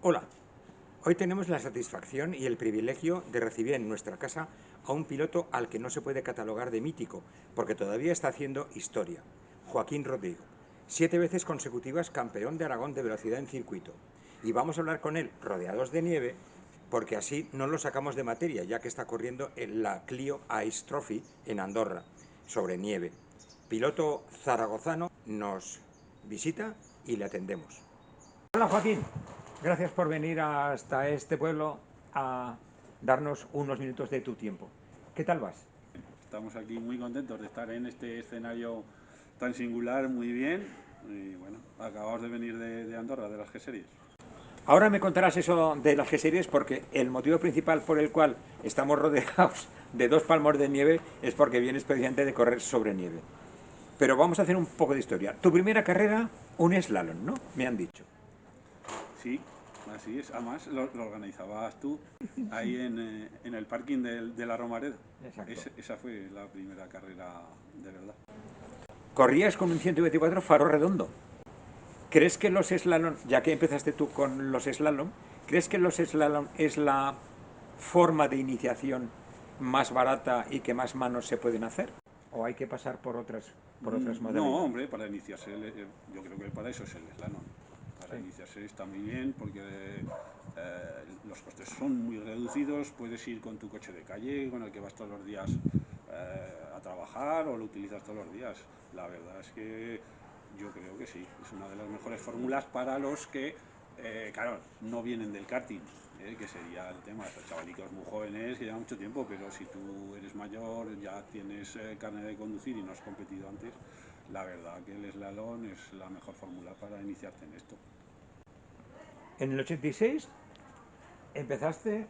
Hola, hoy tenemos la satisfacción y el privilegio de recibir en nuestra casa a un piloto al que no se puede catalogar de mítico, porque todavía está haciendo historia, Joaquín Rodrigo, 7 veces consecutivas campeón de Aragón de velocidad en circuito. Y vamos a hablar con él rodeados de nieve, porque así no lo sacamos de materia, ya que está corriendo en la Clio Ice Trophy en Andorra, sobre nieve. Piloto zaragozano nos visita y le atendemos. Hola Joaquín, gracias por venir hasta este pueblo a darnos unos minutos de tu tiempo. ¿Qué tal vas? Estamos aquí muy contentos de estar en este escenario tan singular, muy bien. Y bueno, acabamos de venir de Andorra, de las G-Series. Ahora me contarás eso de las G-Series porque el motivo principal por el cual estamos rodeados de dos palmos de nieve es porque vienes precisamente de correr sobre nieve. Pero vamos a hacer un poco de historia. Tu primera carrera, un slalom, ¿no? Me han dicho. Sí, así es. Además, lo organizabas tú ahí en el parking de la Romareda. Exacto. Esa fue la primera carrera de verdad. Corrías con un 124 faro redondo. ¿Crees que los slalom, ya que empezaste tú con los slalom, crees que los slalom es la forma de iniciación más barata y que más manos se pueden hacer? ¿O hay que pasar por otras No, modalidades? hombre, para iniciarse, yo creo que para eso es el slalom. Para Sí. iniciarse está muy bien porque los costes son muy reducidos, puedes ir con tu coche de calle, con el que vas todos los días a trabajar o lo utilizas todos los días. La verdad es que yo creo que sí, es una de las mejores fórmulas para los que, claro, no vienen del karting, que sería el tema. Estos chavalicos muy jóvenes que llevan mucho tiempo, pero si tú eres mayor, ya tienes carnet de conducir y no has competido antes, la verdad que el slalom es la mejor fórmula para iniciarte en esto. En el 86 empezaste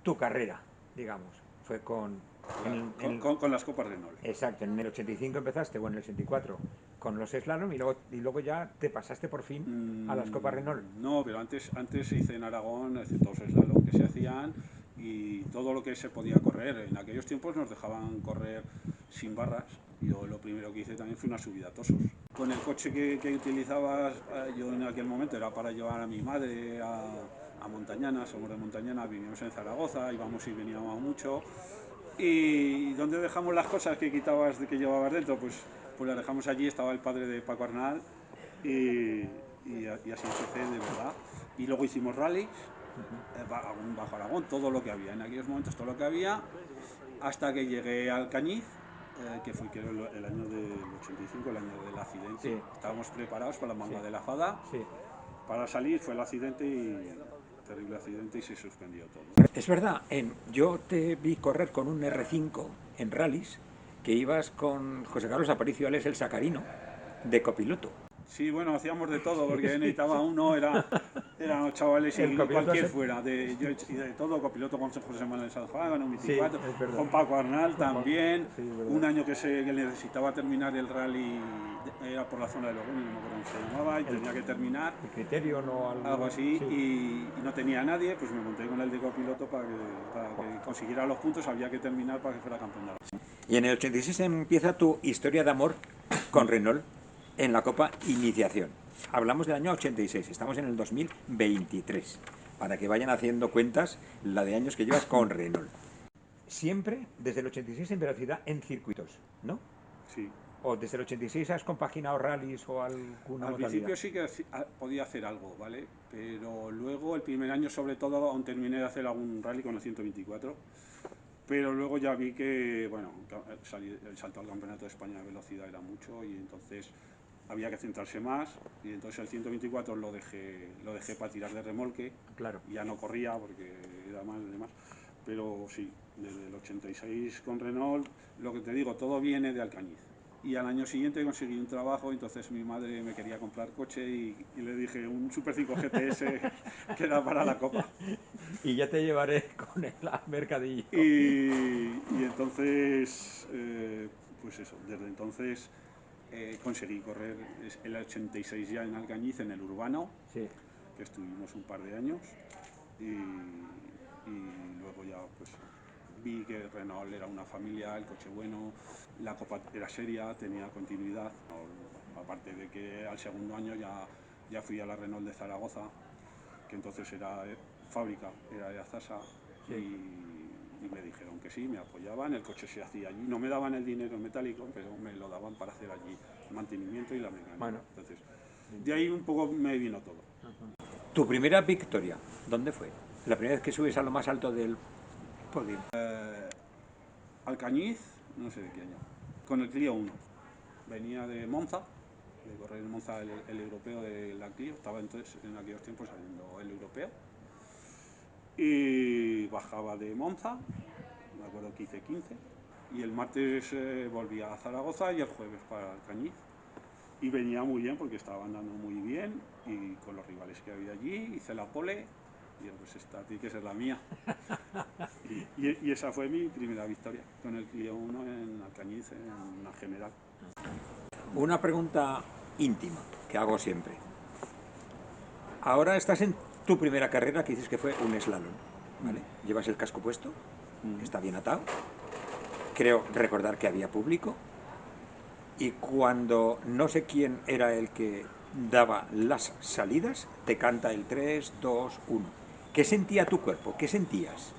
tu carrera, digamos. Fue con... en Claro, el- en- con las copas Renault. exacto, en el 85 empezaste, o en el 84, con los slalom y luego ya te pasaste por fin a las Copas Renault. No, pero antes hice en Aragón todos los slalom que se hacían y todo lo que se podía correr. En aquellos tiempos nos dejaban correr sin barras. Yo lo primero que hice también fue una subida a Tosos. Con el coche que utilizabas, yo en aquel momento era para llevar a mi madre a Montañana, somos de Montañana, vivíamos en Zaragoza, íbamos y veníamos mucho. ¿Y dónde dejamos las cosas que llevabas dentro? Pues las dejamos allí, estaba el padre de Paco Arnal y así empecé de verdad. Y luego hicimos rallies, bajo Aragón, todo lo que había, en aquellos momentos todo lo que había, hasta que llegué al Cañiz, que fue el año del 85, el año del accidente. Sí, Estábamos preparados con la sí, manga de la Fada sí. para salir, fue el accidente y terrible accidente y se suspendió todo. Es verdad, yo te vi correr con un R5 en rallies, que ibas con José Carlos Aparicio, él es el Sacarino, de copiloto. Sí, bueno, hacíamos de todo, porque Sí, necesitaba sí. uno, eran los chavales El y copiloto cualquier se... fuera, y de todo, copiloto con José Manuel Salzaga, un Sí, 24, es verdad. con Paco Arnal también, Sí, es un verdad. año que necesitaba terminar el rally, era por la zona de Logroño, no me acuerdo cómo se llamaba, y El, tenía que terminar, el criterio no algo algo... así, Sí. y no tenía a nadie, pues me monté con el de copiloto para que consiguiera los puntos, había que terminar para que fuera campeón de Aragón. Y en el 86 empieza tu historia de amor con Renault en la Copa Iniciación. Hablamos del año 86, estamos en el 2023, para que vayan haciendo cuentas la de años que llevas con Renault. Siempre desde el 86 en velocidad en circuitos, ¿no? Sí. ¿O desde el 86 has compaginado rallies o alguna Al modalidad? principio sí que podía hacer algo, ¿vale? Pero luego, el primer año sobre todo, aún terminé de hacer algún rally con el 124. Pero luego ya vi que, bueno, el salto al Campeonato de España de velocidad era mucho y entonces había que centrarse más. Y entonces el 124 lo dejé para tirar de remolque. Claro. Y ya no corría porque era mal y demás. Pero sí, desde el 86 con Renault, lo que te digo, todo viene de Alcañiz. Y al año siguiente conseguí un trabajo, entonces mi madre me quería comprar coche y le dije un Super 5 GTS que era para la Copa. Y ya te llevaré con el mercadillo. Y entonces, pues eso, desde entonces conseguí correr el 86 ya en Alcañiz, en el urbano, Sí. que estuvimos un par de años, y luego ya pues vi que Renault era una familia, el coche bueno, la Copa era seria, tenía continuidad, aparte de que al segundo año ya fui a la Renault de Zaragoza, que entonces era fábrica, era de Azasa, Sí. y me dijeron que sí, me apoyaban, el coche se hacía allí, no me daban el dinero en metálico, pero me lo daban para hacer allí el mantenimiento y la mecánica. Bueno. Entonces, de ahí un poco me vino todo. ¿Tu primera victoria dónde fue? La primera vez que subes a lo más alto del podio. Alcañiz, no sé de qué año, con el Clio 1. Venía de Monza, de correr en Monza el europeo de la Clio, estaba entonces en aquellos tiempos saliendo el europeo. Y bajaba de Monza, me acuerdo que hice 15, y el martes volvía a Zaragoza y el jueves para Alcañiz. Y venía muy bien porque estaba andando muy bien y con los rivales que había allí, hice la pole y pues esta tiene que ser la mía. Y esa fue mi primera victoria con el Clio 1 en Alcañiz, en la general. Una pregunta íntima que hago siempre. Ahora estás en tu primera carrera, que dices que fue un slalom, ¿vale? Llevas el casco puesto, está bien atado. Creo recordar que había público. Y cuando no sé quién era el que daba las salidas, te canta el 3, 2, 1. ¿Qué sentía tu cuerpo? ¿Qué sentías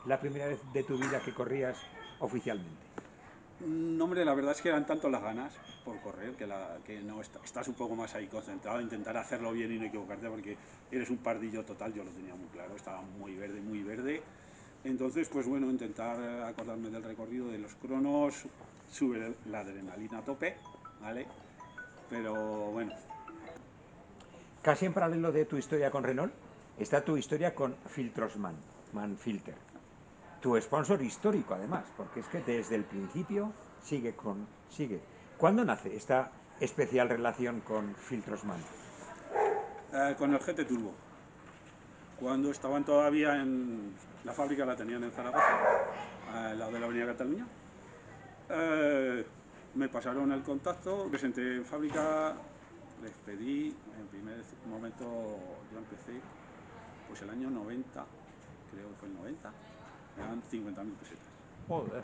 la primera vez de tu vida que corrías oficialmente? No, hombre, la verdad es que eran tanto las ganas por correr que no estás un poco más ahí concentrado a intentar hacerlo bien y no equivocarte porque eres un pardillo total. Yo lo tenía muy claro, estaba muy verde, muy verde. Entonces, pues bueno, intentar acordarme del recorrido de los cronos, sube la adrenalina a tope, ¿vale? Pero bueno. Casi en paralelo de tu historia con Renault está tu historia con Filtros Manfilter. Tu sponsor histórico, además, porque es que desde el principio sigue. ¿Cuándo nace esta especial relación con Filtros Man? Con el GT Turbo. Cuando estaban todavía en la fábrica, la tenían en Zaragoza, al lado de la Avenida Cataluña. Me pasaron el contacto, presenté en fábrica, les pedí, en primer momento yo empecé, pues el año 90, creo que fue el 90, eran 50.000 pesetas. Joder.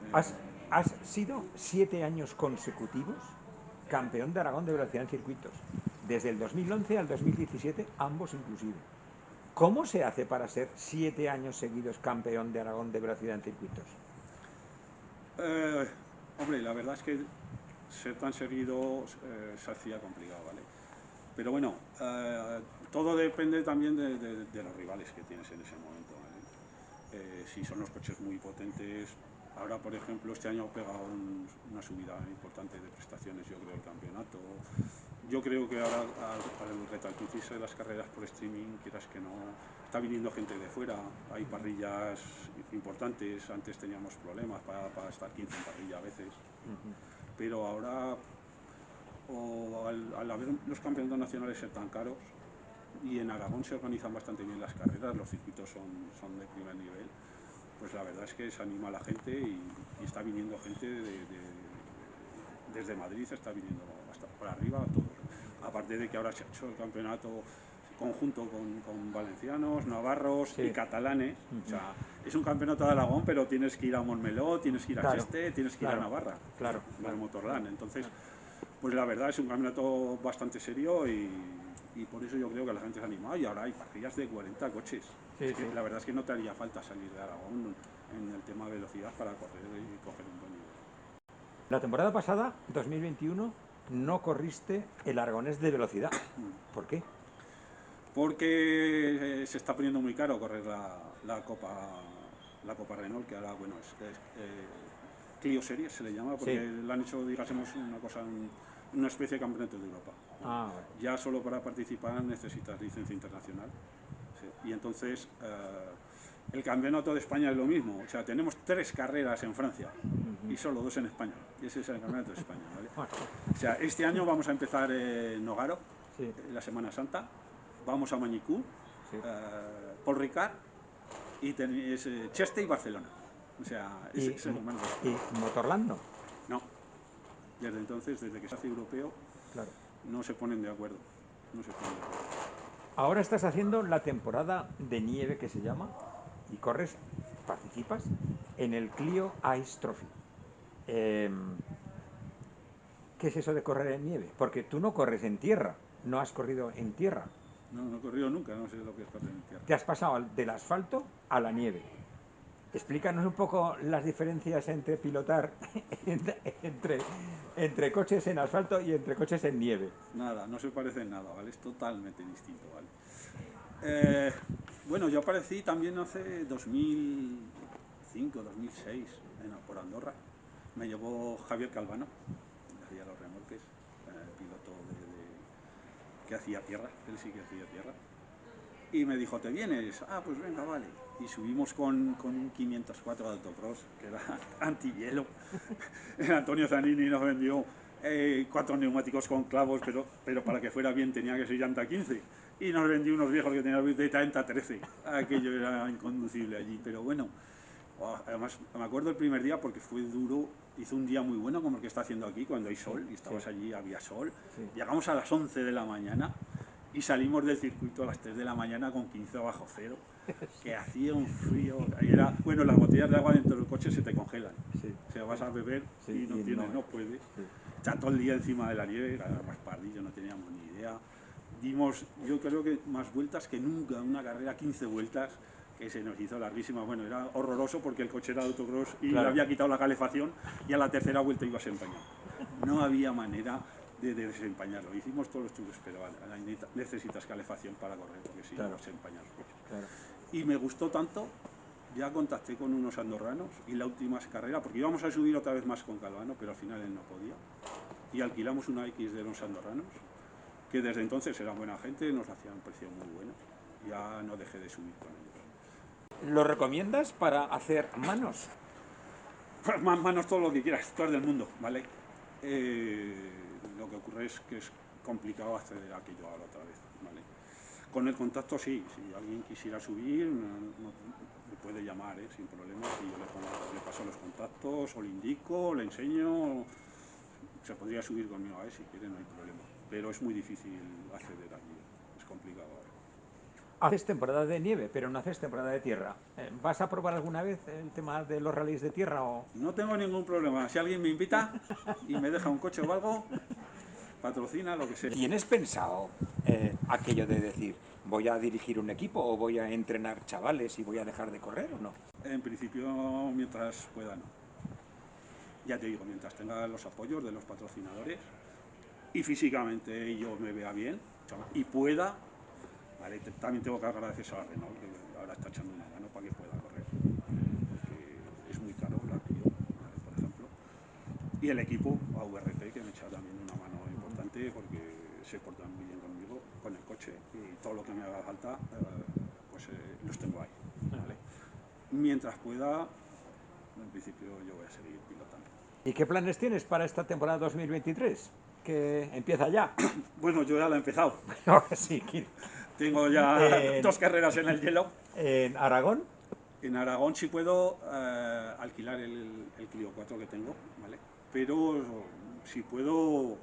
Eh, Has sido 7 años consecutivos campeón de Aragón de velocidad en circuitos. Desde el 2011 al 2017, ambos inclusive. ¿Cómo se hace para ser 7 años seguidos campeón de Aragón de velocidad en circuitos? Hombre, la verdad es que ser tan seguido se hacía complicado, ¿vale? Pero bueno, todo depende también de los rivales que tienes en ese momento, ¿vale? Si son los coches muy potentes, ahora por ejemplo este año ha pegado una subida importante de prestaciones, yo creo, el campeonato. Yo creo que ahora para el retransmitirse las carreras por streaming, quieras que no, está viniendo gente de fuera, hay parrillas importantes, antes teníamos problemas para estar 15 en parrilla a veces, pero ahora, o al haber los campeonatos nacionales ser tan caros, y en Aragón se organizan bastante bien las carreras, los circuitos son de primer nivel, pues la verdad es que se anima a la gente y está viniendo gente desde Madrid, está viniendo hasta por arriba todos. Aparte de que ahora se ha hecho el campeonato conjunto con valencianos, navarros y catalanes. O sea, es un campeonato de Aragón, pero tienes que ir a Montmeló, tienes que ir a Cheste, tienes que ir a Navarra, al Motorland. Entonces, pues la verdad es un campeonato bastante serio y por eso yo creo que la gente se ha animado y ahora hay parrillas de 40 coches. La verdad es que no te haría falta salir de Aragón en el tema de velocidad para correr y coger un buen nivel. La temporada pasada, 2021, no corriste el aragonés de velocidad. ¿Por qué? Porque se está poniendo muy caro correr la Copa Renault, que ahora bueno es Clio Series se le llama, porque le han hecho, digásemos, una especie de campeonato de Europa. Vale. Ya solo para participar necesitas licencia internacional. ¿Sí? Y entonces el campeonato de España es lo mismo. O sea, tenemos 3 carreras en Francia y solo 2 en España. Y ese es el campeonato de España, ¿vale? O sea, este año vamos a empezar en Nogaro, la Semana Santa. Vamos a Mañicú, Paul Ricard y tenéis Cheste y Barcelona. O sea, es el campeonato. ¿Y Motorland no? No. Desde entonces, desde que se hace europeo, no se ponen de acuerdo. No se ponen de acuerdo. Ahora estás haciendo la temporada de nieve que se llama y participas en el Clio Ice Trophy. ¿Qué es eso de correr en nieve? Porque tú no corres en tierra, no has corrido en tierra. No, no he corrido nunca, no sé lo que es correr en tierra. Te has pasado del asfalto a la nieve. Explícanos un poco las diferencias entre pilotar entre, entre coches en asfalto y entre coches en nieve. Nada, no se parece en nada, ¿vale? Es totalmente distinto, ¿vale? Eh, bueno, yo aparecí también hace 2005, 2006, por Andorra. Me llevó Javier Calvano, que hacía los remolques, piloto que hacía tierra, él sí que hacía tierra. Y me dijo, ¿te vienes? Ah, pues venga, vale. Y subimos con un 504 de autocross, que era antihielo. El Antonio Zanini nos vendió 4 neumáticos con clavos, pero para que fuera bien tenía que ser llanta 15. Y nos vendió unos viejos que tenían de llanta 13. Aquello era inconducible allí, pero bueno. Además, me acuerdo el primer día porque fue duro, hizo un día muy bueno como el que está haciendo aquí, cuando hay sol, y estabas allí, había sol. Llegamos a las 11 de la mañana y salimos del circuito a las 3 de la mañana con 15 bajo cero, que hacía un frío. Era, bueno, las botellas de agua dentro del coche se te congelan. O sea, vas a beber y no tienes, no puedes. Está todo el día encima de la nieve, era más pardillo, no teníamos ni idea. Dimos, yo creo que más vueltas que nunca, una carrera 15 vueltas, que se nos hizo larguísima. Bueno, era horroroso porque el coche era de autocross y le había quitado la calefacción y a la tercera vuelta ibas empañado. No había manera de desempañarlo. Hicimos todos los trucos, pero necesitas calefacción para correr porque si no se empaña el coche. Y me gustó tanto, ya contacté con unos andorranos y la última carrera, porque íbamos a subir otra vez más con Calvano, pero al final él no podía. Y alquilamos una X de los andorranos, que desde entonces eran buena gente, nos hacían un precio muy bueno. Ya no dejé de subir con ellos. ¿Lo recomiendas para hacer manos? Pues más manos todo lo que quieras, todo del mundo, ¿vale? Lo que ocurre es que es complicado acceder a aquello ahora otra vez, ¿vale? Con el contacto sí, si alguien quisiera subir, me puede llamar, sin problemas, y yo le paso los contactos, o le indico, o le enseño, se podría subir conmigo, si quiere, no hay problema. Pero es muy difícil acceder allí, es complicado ahora. Haces temporada de nieve, pero no haces temporada de tierra. ¿Vas a probar alguna vez el tema de los rallies de tierra o...? No tengo ningún problema, si alguien me invita y me deja un coche o algo, patrocina, lo que sea. ¿Tienes pensado aquello de decir, voy a dirigir un equipo o voy a entrenar chavales y voy a dejar de correr o no? En principio, mientras pueda, no. Ya te digo, mientras tenga los apoyos de los patrocinadores y físicamente yo me vea bien y pueda, ¿vale? También tengo que agradecer a la Renault, que ahora está echando una mano para que pueda correr, porque es muy caro la Clio, ¿vale? Por ejemplo. Y el equipo, AVRP, que me echa también una mano importante porque se portan muy bien conmigo, con el coche, y todo lo que me haga falta, pues los tengo ahí, ¿vale? Mientras pueda, en principio yo voy a seguir pilotando. ¿Y qué planes tienes para esta temporada 2023? Que empieza ya. Bueno, yo ya la he empezado. Sí, Tengo ya 2 carreras en el hielo. ¿En Aragón? En Aragón sí puedo alquilar el Clio 4 que tengo, ¿vale? Pero si puedo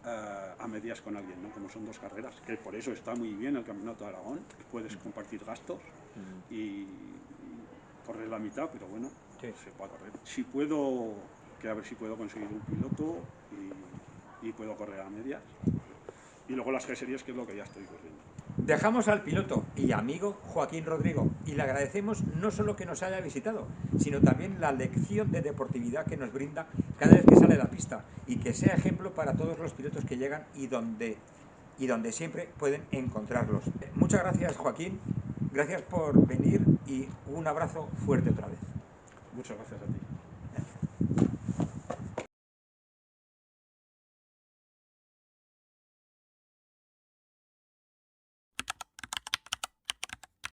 a medias con alguien, ¿no? Como son 2 carreras, que por eso está muy bien el Campeonato de Aragón, que puedes compartir gastos y correr la mitad, pero bueno, se puede correr. Si puedo, que a ver si puedo conseguir un piloto y puedo correr a medias. Y luego las G-Series, que es lo que ya estoy corriendo. Dejamos al piloto y amigo Joaquín Rodrigo y le agradecemos no solo que nos haya visitado, sino también la lección de deportividad que nos brinda cada vez que sale a la pista y que sea ejemplo para todos los pilotos que llegan y donde siempre pueden encontrarlos. Muchas gracias, Joaquín, gracias por venir y un abrazo fuerte otra vez. Muchas gracias a ti.